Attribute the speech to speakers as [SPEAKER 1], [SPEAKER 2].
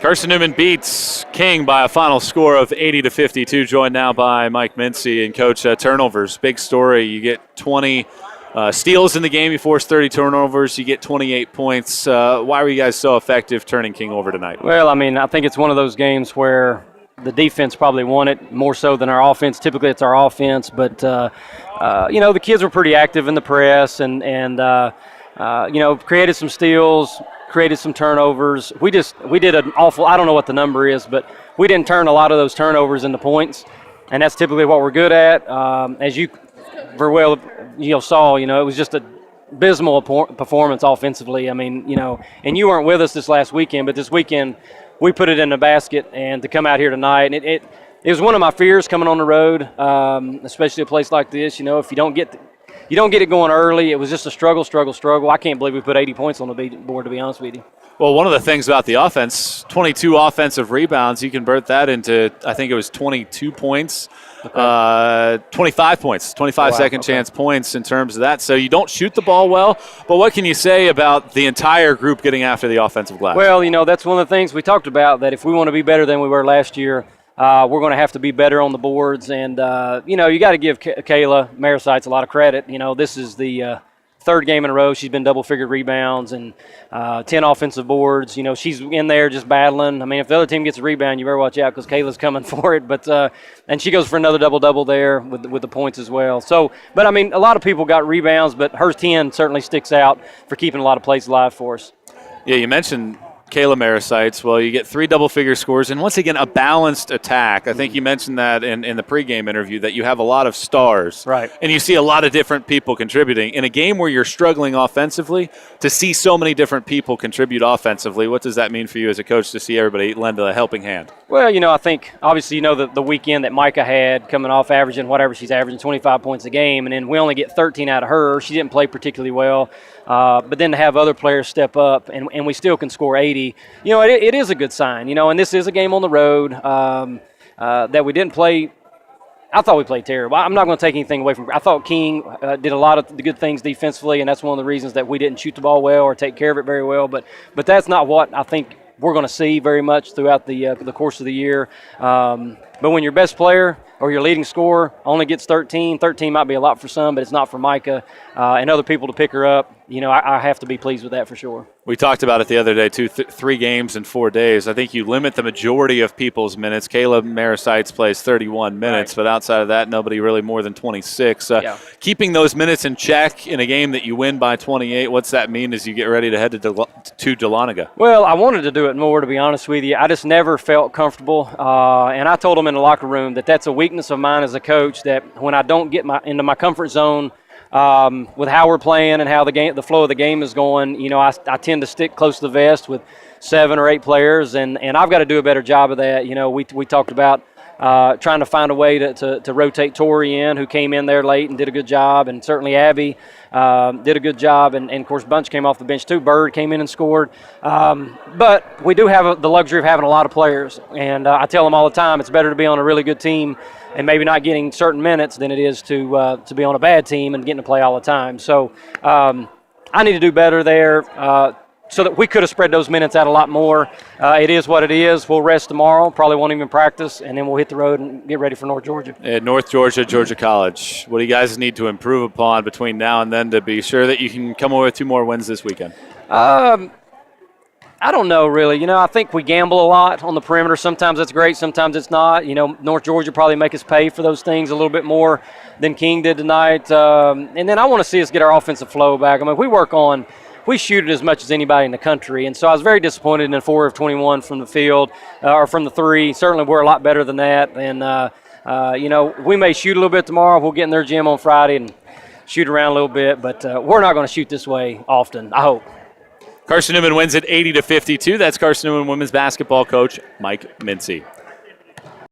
[SPEAKER 1] Carson-Newman beats King by a final score of 80-52, joined now by Mike Mincey. And, Coach, turnovers, big story. You get 20 steals in the game. You force 30 turnovers. You get 28 points. Why were you guys so effective turning King over tonight?
[SPEAKER 2] Well, I think it's one of those games where the defense probably won it more so than our offense. Typically it's our offense, but, the kids were pretty active in the press and created some steals, created some turnovers. We did an awful, I don't know what the number is, but we didn't turn a lot of those turnovers into points, and that's typically what we're good at. As you very well saw, it was just a abysmal performance offensively. And you weren't with us this last weekend, but this weekend we put it in the basket, and to come out here tonight, and it was one of my fears coming on the road, especially a place like this. If you don't get it going early, it was just a struggle. I can't believe we put 80 points on the board, to be honest with you.
[SPEAKER 1] Well, one of the things about the offense, 22 offensive rebounds, you convert that into, I think it was 22 points, 25 points, 25 second chance points in terms of that. So you don't shoot the ball well, but what can you say about the entire group getting after the offensive glass?
[SPEAKER 2] Well, that's one of the things we talked about, that if we want to be better than we were last year, we're going to have to be better on the boards. And, you got to give Kayla Marisites a lot of credit. This is the third game in a row she's been double-figure rebounds and 10 offensive boards. She's in there just battling. If the other team gets a rebound, you better watch out because Kayla's coming for it. But and she goes for another double-double there with the points as well. So, but, a lot of people got rebounds, but her 10 certainly sticks out for keeping a lot of plays alive for us.
[SPEAKER 1] Yeah, you mentioned Kayla Marisites. Well, you get 3 double-figure scores, and once again, a balanced attack. I think you mentioned that in the pregame interview, that you have a lot of stars.
[SPEAKER 2] Right.
[SPEAKER 1] And you see a lot of different people contributing. In a game where you're struggling offensively, to see so many different people contribute offensively, what does that mean for you as a coach to see everybody lend a helping hand?
[SPEAKER 2] Well, I think, obviously, the weekend that Micah had, coming off averaging whatever she's averaging, 25 points a game, and then we only get 13 out of her. She didn't play particularly well. But then to have other players step up and we still can score 80, it is a good sign, and this is a game on the road that we didn't play. I thought we played terrible. I'm not going to take anything away from – I thought King did a lot of the good things defensively, and that's one of the reasons that we didn't shoot the ball well or take care of it very well. But that's not what I think we're going to see very much throughout the course of the year. But when your best player or your leading scorer only gets 13 might be a lot for some, but it's not for Micah and other people to pick her up. I have to be pleased with that for sure.
[SPEAKER 1] We talked about it the other day, too, 3 games in 4 days. I think you limit the majority of people's minutes. Kayla Marisites plays 31 minutes, but outside of that, nobody really more than 26. Keeping those minutes in check in a game that you win by 28, what's that mean as you get ready to head to Dahlonega?
[SPEAKER 2] Well, I wanted to do it more, to be honest with you. I just never felt comfortable, and I told them in the locker room that that's a weakness of mine as a coach, that when I don't get into my comfort zone with how we're playing and how the flow of the game is going, I tend to stick close to the vest with 7 or 8 players, and I've got to do a better job of that. We talked about trying to find a way to rotate Tori in, who came in there late and did a good job, and certainly Abby did a good job, and of course Bunch came off the bench too. Bird came in and scored, but we do have the luxury of having a lot of players, and I tell them all the time it's better to be on a really good team and maybe not getting certain minutes than it is to be on a bad team and getting to play all the time. So I need to do better there so that we could have spread those minutes out a lot more. It is what it is. We'll rest tomorrow, probably won't even practice, and then we'll hit the road and get ready for North Georgia.
[SPEAKER 1] North Georgia, Georgia College. What do you guys need to improve upon between now and then to be sure that you can come away with 2 more wins this weekend?
[SPEAKER 2] I don't know, really. I think we gamble a lot on the perimeter. Sometimes that's great, sometimes it's not. North Georgia probably make us pay for those things a little bit more than King did tonight. And then I want to see us get our offensive flow back. We shoot it as much as anybody in the country. And so I was very disappointed in 4 of 21 from the field or from the 3. Certainly we're a lot better than that. And, we may shoot a little bit tomorrow. We'll get in their gym on Friday and shoot around a little bit. But we're not going to shoot this way often, I hope.
[SPEAKER 1] Carson-Newman wins it 80-52. That's Carson-Newman women's basketball coach Mike Mincey.